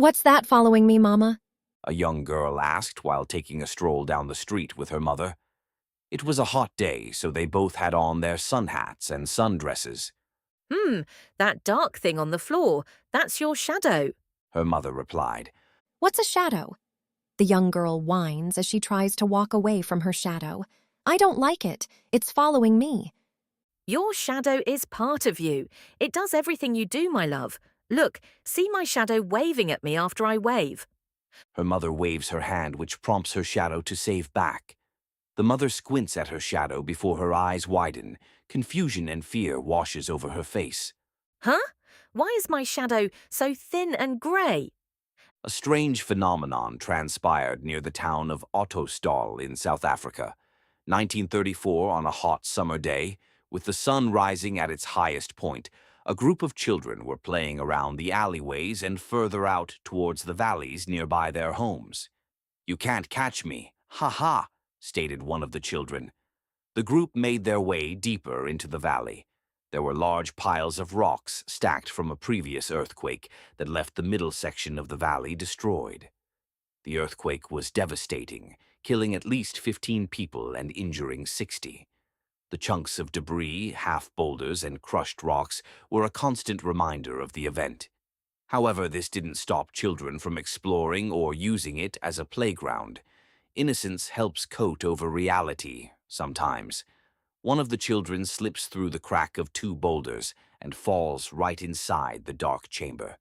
What's that following me, Mama? A young girl asked while taking a stroll down the street with her mother. It was a hot day, so they both had on their sun hats and sundresses. That dark thing on the floor, that's your shadow. Her mother replied. What's a shadow? The young girl whines as she tries to walk away from her shadow. I don't like it. It's following me. Your shadow is part of you. It does everything you do, my love. Look, see my shadow waving at me after I wave. Her mother waves her hand, which prompts her shadow to save back. The mother squints at her shadow before her eyes widen. Confusion and fear washes over her face. Huh? Why is my shadow so thin and grey? A strange phenomenon transpired near the town of Ottosdal in South Africa. 1934, on a hot summer day, with the sun rising at its highest point, a group of children were playing around the alleyways and further out towards the valleys nearby their homes. "You can't catch me, ha ha," stated one of the children. The group made their way deeper into the valley. There were large piles of rocks stacked from a previous earthquake that left the middle section of the valley destroyed. The earthquake was devastating, killing at least 15 people and injuring 60. The chunks of debris, half boulders, and crushed rocks were a constant reminder of the event. However, this didn't stop children from exploring or using it as a playground. Innocence helps coat over reality, sometimes. One of the children slips through the crack of 2 boulders and falls right inside the dark chamber.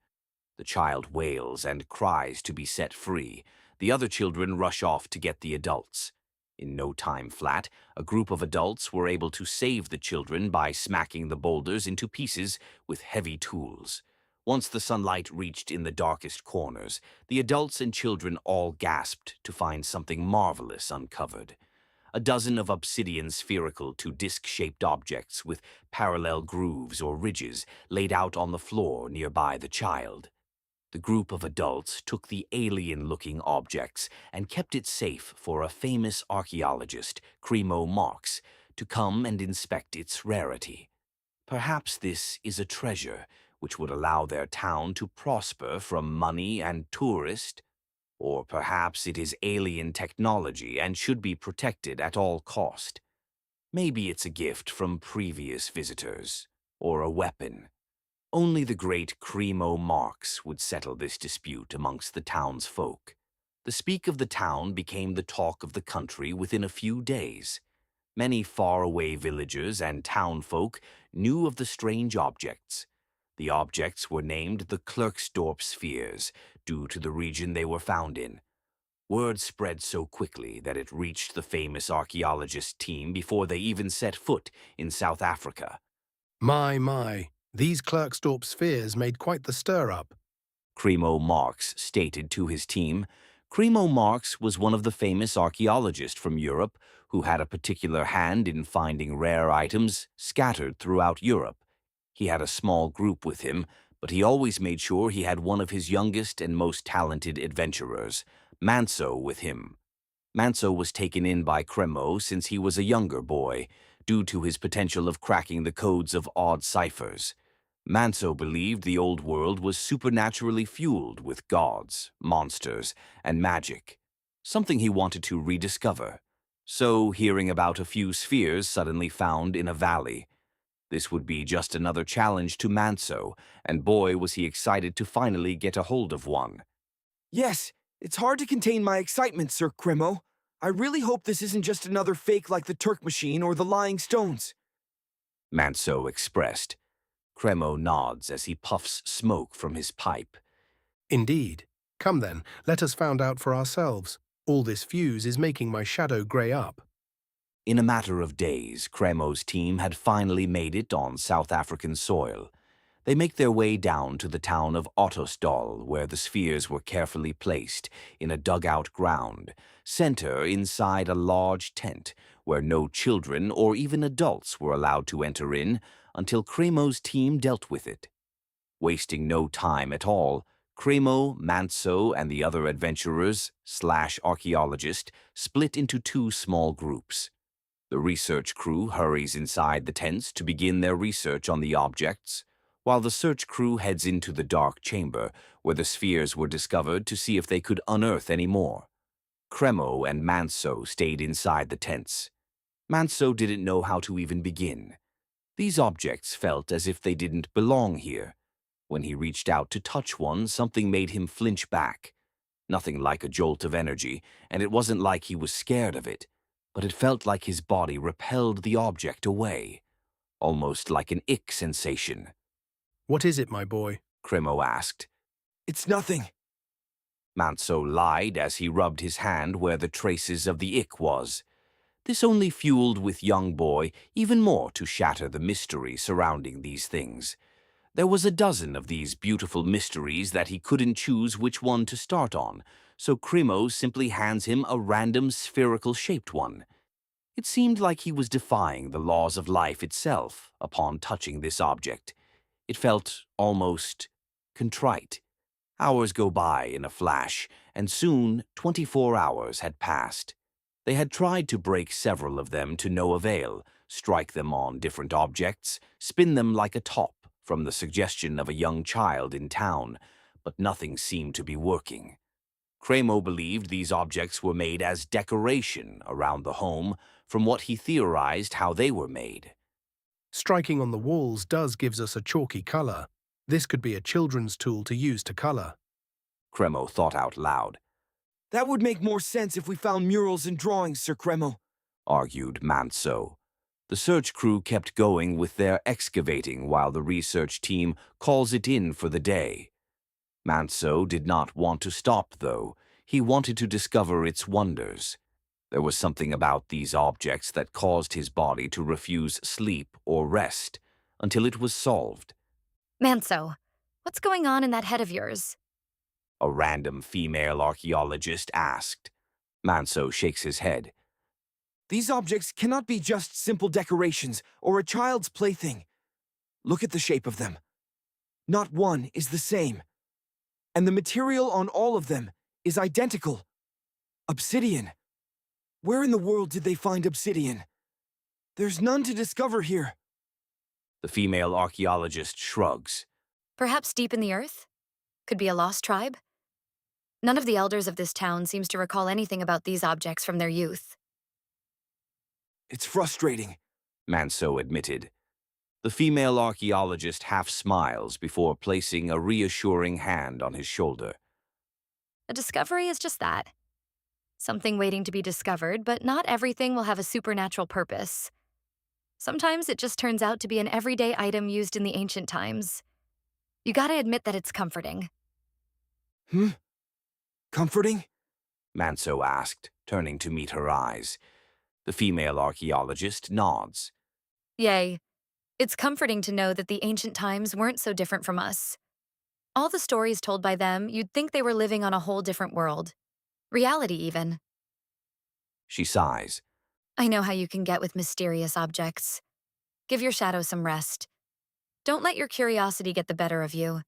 The child wails and cries to be set free. The other children rush off to get the adults. In no time flat, a group of adults were able to save the children by smacking the boulders into pieces with heavy tools. Once the sunlight reached in the darkest corners, the adults and children all gasped to find something marvelous uncovered. A dozen of obsidian spherical to disc-shaped objects with parallel grooves or ridges laid out on the floor nearby the child. The group of adults took the alien-looking objects and kept it safe for a famous archaeologist, Cremo Marx, to come and inspect its rarity. Perhaps this is a treasure which would allow their town to prosper from money and tourists. Or perhaps it is alien technology and should be protected at all cost. Maybe it's a gift from previous visitors, or a weapon. Only the great Cremo Marx would settle this dispute amongst the townsfolk. The speak of the town became the talk of the country within a few days. Many faraway villagers and townfolk knew of the strange objects. The objects were named the Klerksdorp spheres, due to the region they were found in. Word spread so quickly that it reached the famous archaeologist team before they even set foot in South Africa. My, these Klerksdorp spheres made quite the stir-up. Cremo Marx stated to his team. Cremo Marx was one of the famous archaeologists from Europe who had a particular hand in finding rare items scattered throughout Europe. He had a small group with him, but he always made sure he had one of his youngest and most talented adventurers, Manso, with him. Manso was taken in by Cremo since he was a younger boy, due to his potential of cracking the codes of odd ciphers. Manso believed the old world was supernaturally fueled with gods, monsters, and magic, something he wanted to rediscover. So, hearing about a few spheres suddenly found in a valley, this would be just another challenge to Manso, and boy was he excited to finally get a hold of one. Yes, it's hard to contain my excitement, Sir Cremo. I really hope this isn't just another fake like the Turk machine or the lying stones. Manso expressed. Cremo nods as he puffs smoke from his pipe. Indeed. Come then, let us find out for ourselves. All this fuse is making my shadow grey up. In a matter of days, Cremo's team had finally made it on South African soil. They make their way down to the town of Ottosdal, where the spheres were carefully placed in a dugout ground, center inside a large tent, where no children or even adults were allowed to enter in until Cremo's team dealt with it. Wasting no time at all, Cremo, Manso, and the other adventurers/archaeologist split into 2 small groups. The research crew hurries inside the tents to begin their research on the objects, while the search crew heads into the dark chamber where the spheres were discovered to see if they could unearth any more. Cremo and Manso stayed inside the tents. Manso didn't know how to even begin. These objects felt as if they didn't belong here. When he reached out to touch one, something made him flinch back. Nothing like a jolt of energy, and it wasn't like he was scared of it, but it felt like his body repelled the object away, almost like an ick sensation. What is it, my boy? Cremo asked. It's nothing. Manso lied as he rubbed his hand where the traces of the ick was. This only fueled with young boy even more to shatter the mystery surrounding these things. There was a dozen of these beautiful mysteries that he couldn't choose which one to start on, so Cremo simply hands him a random spherical-shaped one. It seemed like he was defying the laws of life itself upon touching this object. It felt almost contrite. Hours go by in a flash, and soon 24 hours had passed. They had tried to break several of them to no avail, strike them on different objects, spin them like a top from the suggestion of a young child in town, but nothing seemed to be working. Cremo believed these objects were made as decoration around the home from what he theorized how they were made. Striking on the walls gives us a chalky color. This could be a children's tool to use to color. Cremo thought out loud. That would make more sense if we found murals and drawings, Sir Cremo, argued Manso. The search crew kept going with their excavating while the research team calls it in for the day. Manso did not want to stop, though. He wanted to discover its wonders. There was something about these objects that caused his body to refuse sleep or rest until it was solved. Manso, what's going on in that head of yours? A random female archaeologist asked. Manso shakes his head. These objects cannot be just simple decorations or a child's plaything. Look at the shape of them. Not one is the same. And the material on all of them is identical. Obsidian. Where in the world did they find obsidian? There's none to discover here. The female archaeologist shrugs. Perhaps deep in the earth? Could be a lost tribe? None of the elders of this town seems to recall anything about these objects from their youth. It's frustrating, Manso admitted. The female archaeologist half smiles before placing a reassuring hand on his shoulder. A discovery is just that. Something waiting to be discovered, but not everything will have a supernatural purpose. Sometimes it just turns out to be an everyday item used in the ancient times. You gotta admit that it's comforting. Comforting? Manso asked, turning to meet her eyes. The female archaeologist nods. Yay. It's comforting to know that the ancient times weren't so different from us. All the stories told by them, you'd think they were living on a whole different world. Reality, even. She sighs. I know how you can get with mysterious objects. Give your shadow some rest. Don't let your curiosity get the better of you.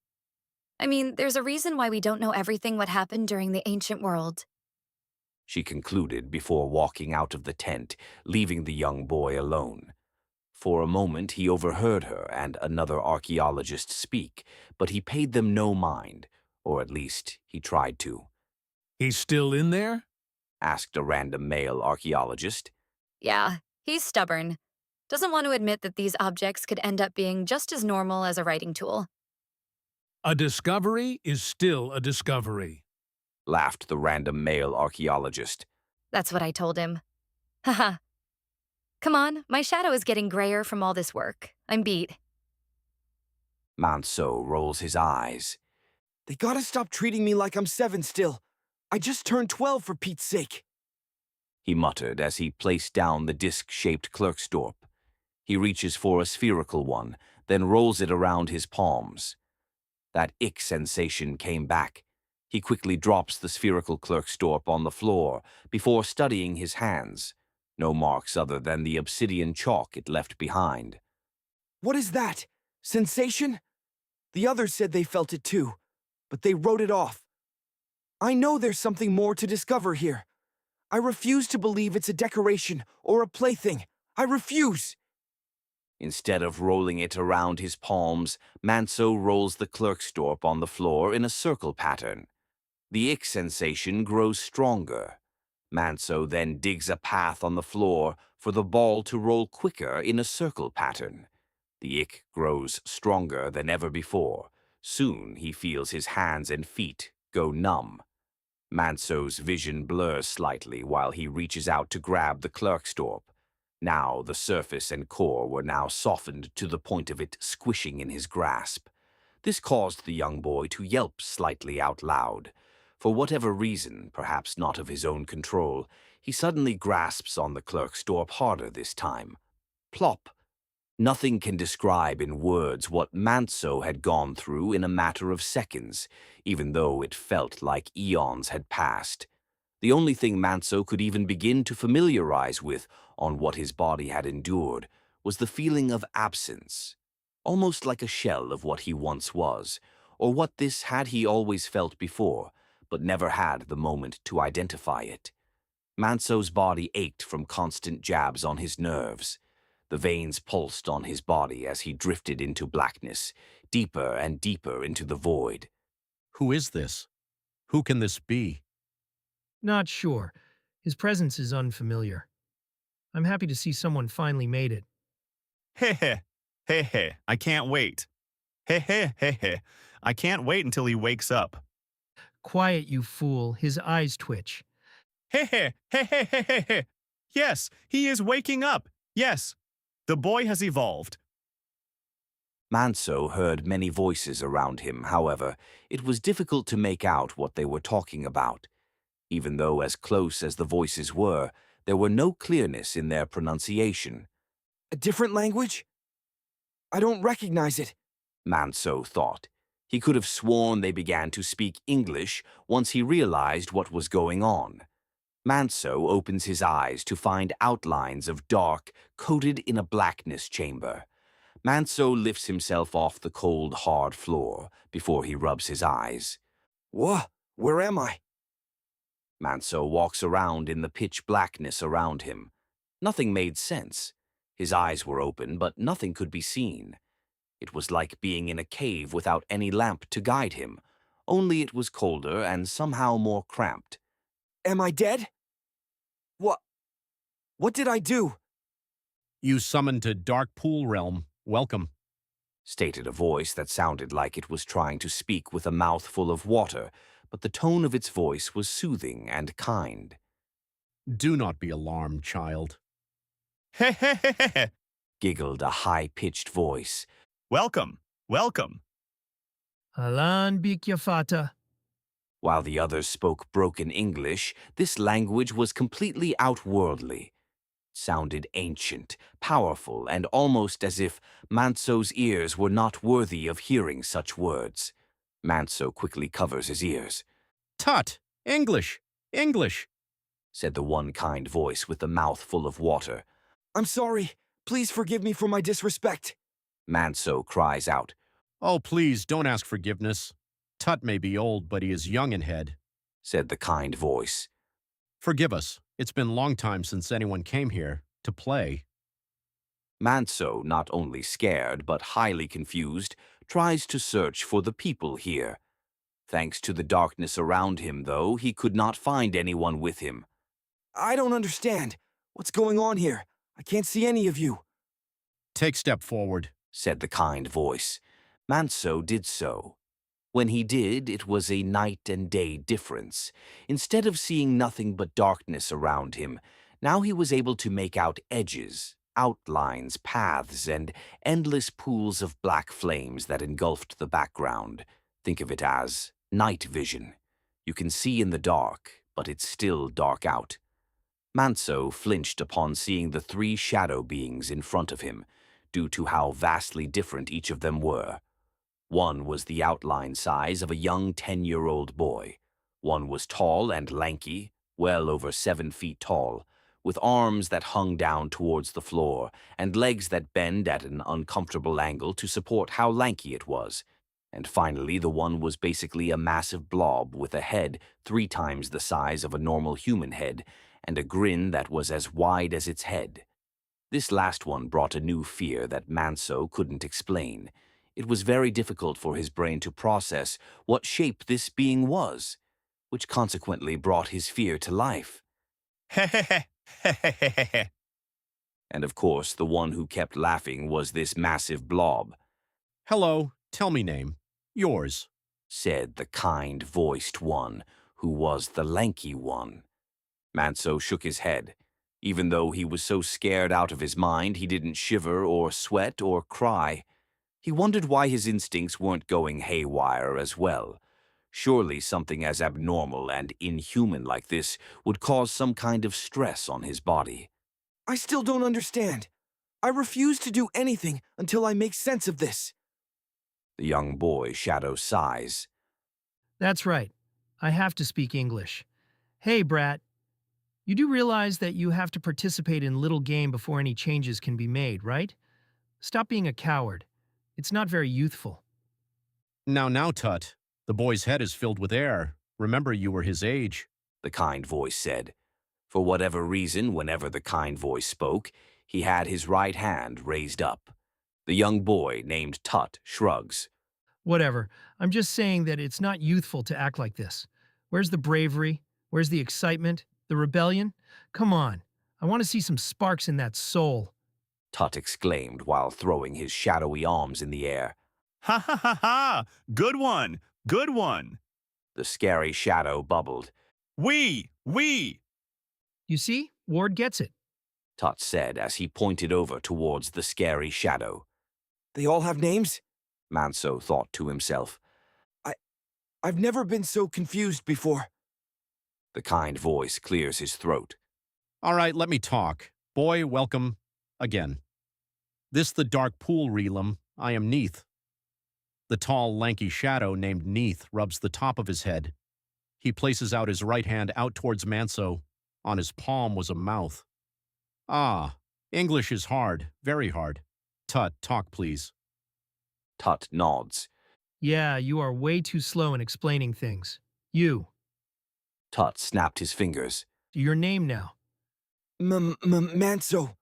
I mean, there's a reason why we don't know everything what happened during the ancient world. She concluded before walking out of the tent, leaving the young boy alone. For a moment he overheard her and another archaeologist speak, but he paid them no mind, or at least he tried to. He's still in there? Asked a random male archaeologist. Yeah, he's stubborn. Doesn't want to admit that these objects could end up being just as normal as a writing tool. A discovery is still a discovery. Laughed the random male archaeologist. That's what I told him. Haha. Come on, my shadow is getting grayer from all this work. I'm beat. Manso rolls his eyes. They gotta stop treating me like I'm 7 still. I just turned 12 for Pete's sake. He muttered as he placed down the disc-shaped Clerksdorp. He reaches for a spherical one, then rolls it around his palms. That ick sensation came back. He quickly drops the spherical Clerksdorp on the floor before studying his hands. No marks other than the obsidian chalk it left behind. What is that? Sensation? The others said they felt it too, but they wrote it off. I know there's something more to discover here. I refuse to believe it's a decoration or a plaything. I refuse. Instead of rolling it around his palms, Manso rolls the Clerkstorp on the floor in a circle pattern. The ick sensation grows stronger. Manso then digs a path on the floor for the ball to roll quicker in a circle pattern. The ick grows stronger than ever before. Soon he feels his hands and feet go numb. Manso's vision blurs slightly while he reaches out to grab the Clerkstorp. Now the surface and core were now softened to the point of it squishing in his grasp. This caused the young boy to yelp slightly out loud. For whatever reason, perhaps not of his own control, he suddenly grasps on the Clerkstorp harder this time. Plop! Nothing can describe in words what Manso had gone through in a matter of seconds, even though it felt like eons had passed. The only thing Manso could even begin to familiarize with on what his body had endured was the feeling of absence, almost like a shell of what he once was, or what this had he always felt before, but never had the moment to identify it. Manso's body ached from constant jabs on his nerves. The veins pulsed on his body as he drifted into blackness, deeper and deeper into the void. Who is this? Who can this be? Not sure. His presence is unfamiliar. I'm happy to see someone finally made it. Heh, I can't wait. Heh, I can't wait until he wakes up. Quiet, you fool. His eyes twitch. Heh. Yes, he is waking up. Yes, the boy has evolved. Manso heard many voices around him. However, it was difficult to make out what they were talking about. Even though as close as the voices were, there were no clearness in their pronunciation. A different language? I don't recognize it. Manso thought. He could have sworn they began to speak English once he realized what was going on. Manso opens his eyes to find outlines of dark, coated in a blackness chamber. Manso lifts himself off the cold, hard floor before he rubs his eyes. What? Where am I? Manso walks around in the pitch blackness around him. Nothing made sense. His eyes were open, but nothing could be seen. It was like being in a cave without any lamp to guide him, only it was colder and somehow more cramped. Am I dead? What did I do? You summoned to Dark Pool Realm. Welcome. Stated a voice that sounded like it was trying to speak with a mouth full of water, but the tone of its voice was soothing and kind. Do not be alarmed, child. Heh. Giggled a high-pitched voice. Welcome. Alan Bikyafata. While the others spoke broken English, this language was completely outworldly. It sounded ancient, powerful, and almost as if Manso's ears were not worthy of hearing such words. Manso quickly covers his ears. Tut! English! Said the one kind voice with the mouth full of water. I'm sorry. Please forgive me for my disrespect. Manso cries out. Oh, please, don't ask forgiveness. Tut may be old, but he is young in head. Said the kind voice. Forgive us. It's been a long time since anyone came here to play. Manso, not only scared but highly confused, tries to search for the people here. Thanks to the darkness around him, though, he could not find anyone with him. I don't understand. What's going on here? I can't see any of you. Take step forward, said the kind voice. Manso did so. When he did, it was a night and day difference. Instead of seeing nothing but darkness around him, now he was able to make out edges, outlines, paths, and endless pools of black flames that engulfed the background. Think of it as night vision. You can see in the dark, but it's still dark out. Manso flinched upon seeing the three shadow beings in front of him, due to how vastly different each of them were. One was the outline size of a young 10-year-old boy. One was tall and lanky, well over 7 feet tall, with arms that hung down towards the floor and legs that bend at an uncomfortable angle to support how lanky it was. And finally, the one was basically a massive blob with a head 3 times the size of a normal human head and a grin that was as wide as its head. This last one brought a new fear that Manso couldn't explain. It was very difficult for his brain to process what shape this being was, which consequently brought his fear to life. Hehehe, hehehe. And of course, the one who kept laughing was this massive blob, Hello, tell me name. Yours. said the kind-voiced one, who was the lanky one. Manso shook his head. Even though he was so scared out of his mind, he didn't shiver or sweat or cry. He wondered why his instincts weren't going haywire as well. Surely something as abnormal and inhuman like this would cause some kind of stress on his body. I still don't understand. I refuse to do anything until I make sense of this. The young boy Shadow sighs. That's right. I have to speak English. Hey, Brat. You do realize that you have to participate in little game before any changes can be made, right? Stop being a coward. It's not very youthful. Now, Tut. The boy's head is filled with air. Remember you were his age. The kind voice said. For whatever reason, whenever the kind voice spoke, he had his right hand raised up. The young boy, named Tut, shrugs. Whatever. I'm just saying that it's not youthful to act like this. Where's the bravery? Where's the excitement? The rebellion? Come on. I want to see some sparks in that soul. Tut exclaimed while throwing his shadowy arms in the air. Ha ha ha ha! Good one! Good one! The scary shadow bubbled. We! You see? Ward gets it. Tut said as he pointed over towards the scary shadow. They all have names? Manso thought to himself. I've never been so confused before. The kind voice clears his throat. All right, let me talk. Boy, welcome. Again. This the dark pool Relam. I am Neath. The tall, lanky shadow named Neath rubs the top of his head. He places out his right hand out towards Manso. On his palm was a mouth. Ah, English is hard, very hard. Tut, talk please. Tut nods. Yeah, you are way too slow in explaining things. You. Tut snapped his fingers. Your name now. Manso.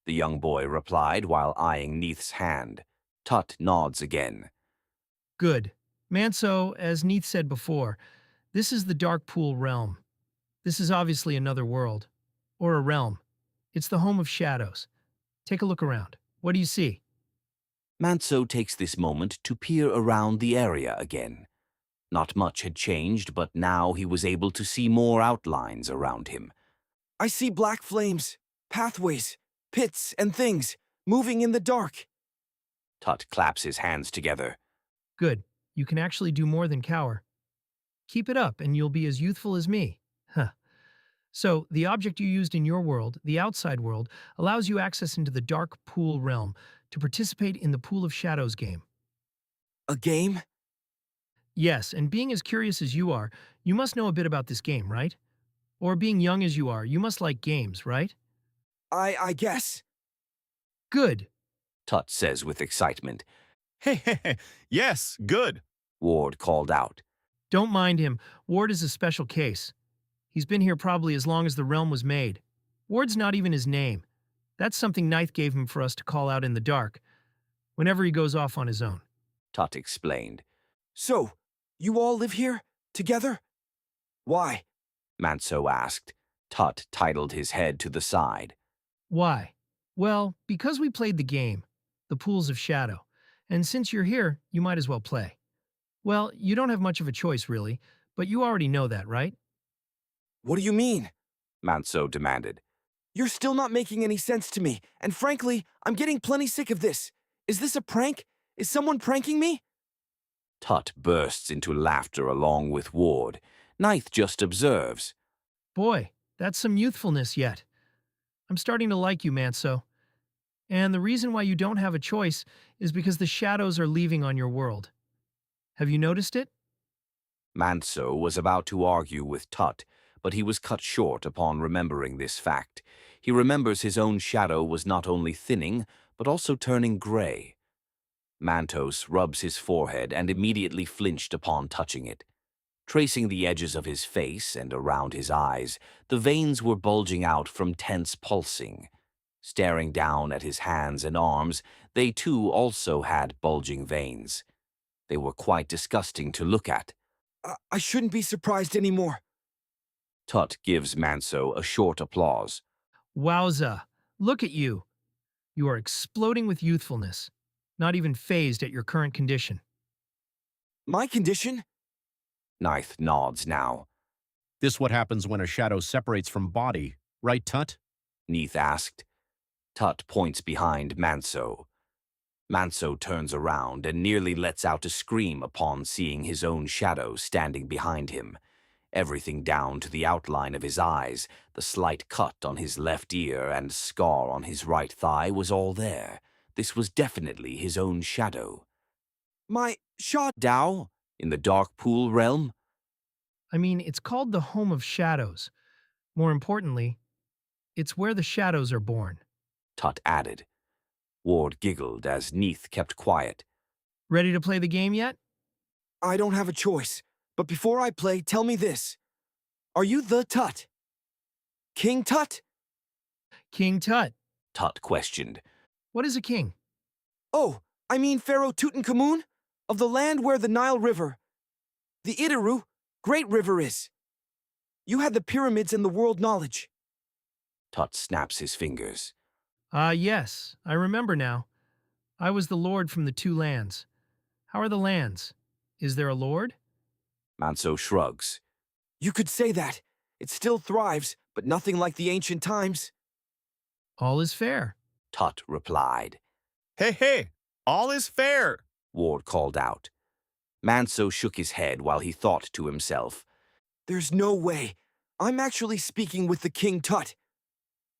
The young boy replied while eyeing Neath's hand. Tut nods again. Good. Manso, as Neath said before, this is the Dark Pool realm. This is obviously another world. Or a realm. It's the home of shadows. Take a look around. What do you see? Manso takes this moment to peer around the area again. Not much had changed, but now he was able to see more outlines around him. I see black flames, pathways, pits, and things moving in the dark. Tut claps his hands together. Good. You can actually do more than cower. Keep it up and you'll be as youthful as me. Huh. So, the object you used in your world, the outside world, allows you access into the Dark Pool realm to participate in the Pool of Shadows game. A game? Yes, and being as curious as you are, you must know a bit about this game, right? Or being young as you are, you must like games, right? I guess. Good. Tut says with excitement. Hehehe, yes, good. Ward called out. Don't mind him. Ward is a special case. He's been here probably as long as the realm was made. Ward's not even his name. That's something Ninth gave him for us to call out in the dark, whenever he goes off on his own. Tut explained. So, you all live here? Together? Why? Manso asked. Tut titled his head to the side. Why? Well, because we played the game, the Pools of Shadow, and since you're here, you might as well play. Well, you don't have much of a choice, really, but you already know that, right? What do you mean? Manso demanded. You're still not making any sense to me, and frankly, I'm getting plenty sick of this. Is this a prank? Is someone pranking me? Tut bursts into laughter along with Ward. Ninth just observes. Boy, that's some youthfulness yet. I'm starting to like you, Manso. And the reason why you don't have a choice is because the shadows are leaving on your world. Have you noticed it? Manso was about to argue with Tut, but he was cut short upon remembering this fact. He remembers his own shadow was not only thinning, but also turning gray. Mantos rubs his forehead and immediately flinched upon touching it. Tracing the edges of his face and around his eyes, the veins were bulging out from tense pulsing. Staring down at his hands and arms, they too also had bulging veins. They were quite disgusting to look at. I shouldn't be surprised anymore. Tut gives Manso a short applause. Wowza! Look at you! You are exploding with youthfulness, not even phased at your current condition. My condition? Neith nods now. This what happens when a shadow separates from body, right, Tut? Neith asked. Tut points behind Manso. Manso turns around and nearly lets out a scream upon seeing his own shadow standing behind him. Everything down to the outline of his eyes, the slight cut on his left ear and scar on his right thigh was all there. This was definitely his own shadow. My shadow? In the dark pool realm? I mean, it's called the home of shadows. More importantly, it's where the shadows are born. Tut added. Ward giggled as Neith kept quiet. Ready to play the game yet? I don't have a choice. But before I play, tell me this. Are you the Tut? King Tut? King Tut. Tut questioned. What is a king? Oh, I mean Pharaoh Tutankhamun? Of the land where the Nile River, the Itaru, Great River is. You had the pyramids and the world knowledge. Tut snaps his fingers. Yes, I remember now. I was the lord from the two lands. How are the lands? Is there a lord? Manso shrugs. You could say that. It still thrives, but nothing like the ancient times. All is fair. Tut replied. Hey, all is fair. Ward called out. Manso shook his head while he thought to himself. There's no way. I'm actually speaking with the King Tut.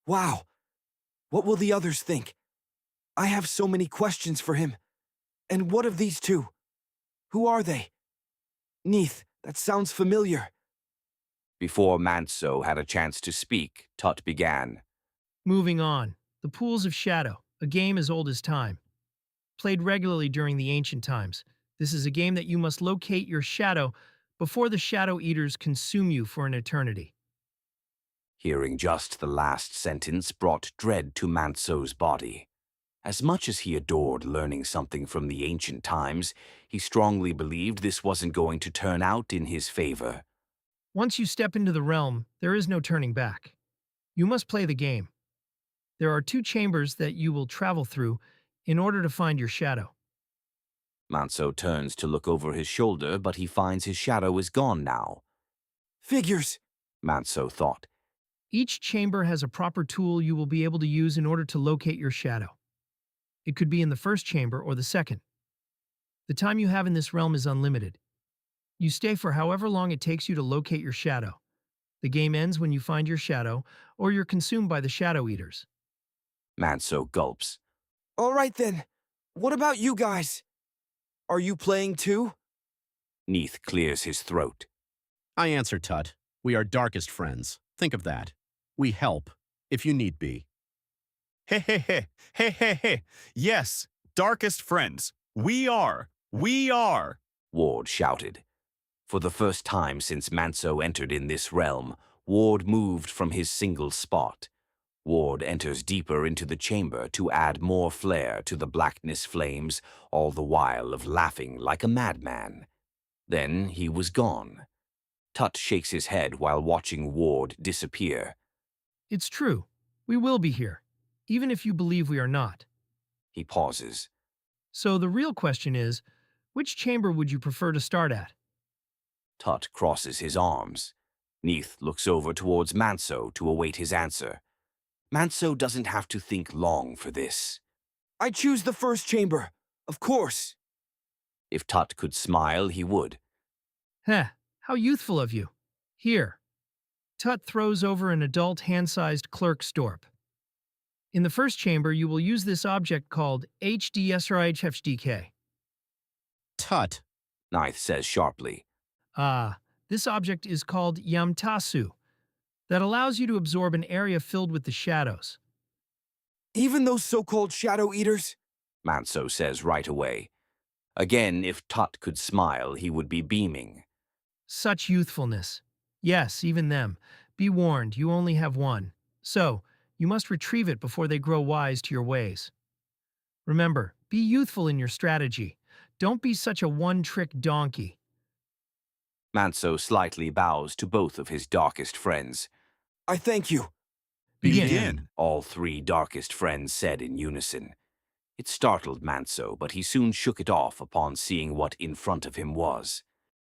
Wow. What will the others think? I have so many questions for him. And what of these two? Who are they? Neith, that sounds familiar. Before Manso had a chance to speak, Tut began. Moving on. The Pools of Shadow, a game as old as time. Played regularly during the ancient times. This is a game that you must locate your shadow before the Shadow Eaters consume you for an eternity. Hearing just the last sentence brought dread to Manso's body. As much as he adored learning something from the ancient times, he strongly believed this wasn't going to turn out in his favor. Once you step into the realm, there is no turning back. You must play the game. There are 2 chambers that you will travel through in order to find your shadow. Manso turns to look over his shoulder, but he finds his shadow is gone now. Figures, Manso thought. Each chamber has a proper tool you will be able to use in order to locate your shadow. It could be in the first chamber or the second. The time you have in this realm is unlimited. You stay for however long it takes you to locate your shadow. The game ends when you find your shadow, or you're consumed by the Shadow Eaters. Manso gulps. All right then. What about you guys? Are you playing too? Neith clears his throat. I answer, Tut. We are darkest friends. Think of that. We help, if you need be. Hey. Yes, darkest friends. We are. Ward shouted. For the first time since Manso entered in this realm, Ward moved from his single spot. Ward enters deeper into the chamber to add more flair to the blackness flames, all the while of laughing like a madman. Then he was gone. Tut shakes his head while watching Ward disappear. It's true. We will be here, even if you believe we are not. He pauses. So the real question is, which chamber would you prefer to start at? Tut crosses his arms. Neith looks over towards Manso to await his answer. Manso doesn't have to think long for this. I choose the first chamber, of course. If Tut could smile, he would. Heh, how youthful of you. Here. Tut throws over an adult hand-sized Clerksdorp. In the first chamber, you will use this object called HDSRHFDK. Tut. Neith says sharply. This object is called Yamtasu, that allows you to absorb an area filled with the shadows. Even those so-called Shadow Eaters? Manso says right away. Again, if Tut could smile, he would be beaming. Such youthfulness. Yes, even them. Be warned, you only have one. So, You must retrieve it before they grow wise to your ways. Remember, be youthful in your strategy. Don't be such a one-trick donkey. Manso slightly bows to both of his darkest friends. I thank you. Begin. All three darkest friends said in unison. It startled Manso, but he soon shook it off upon seeing what in front of him was.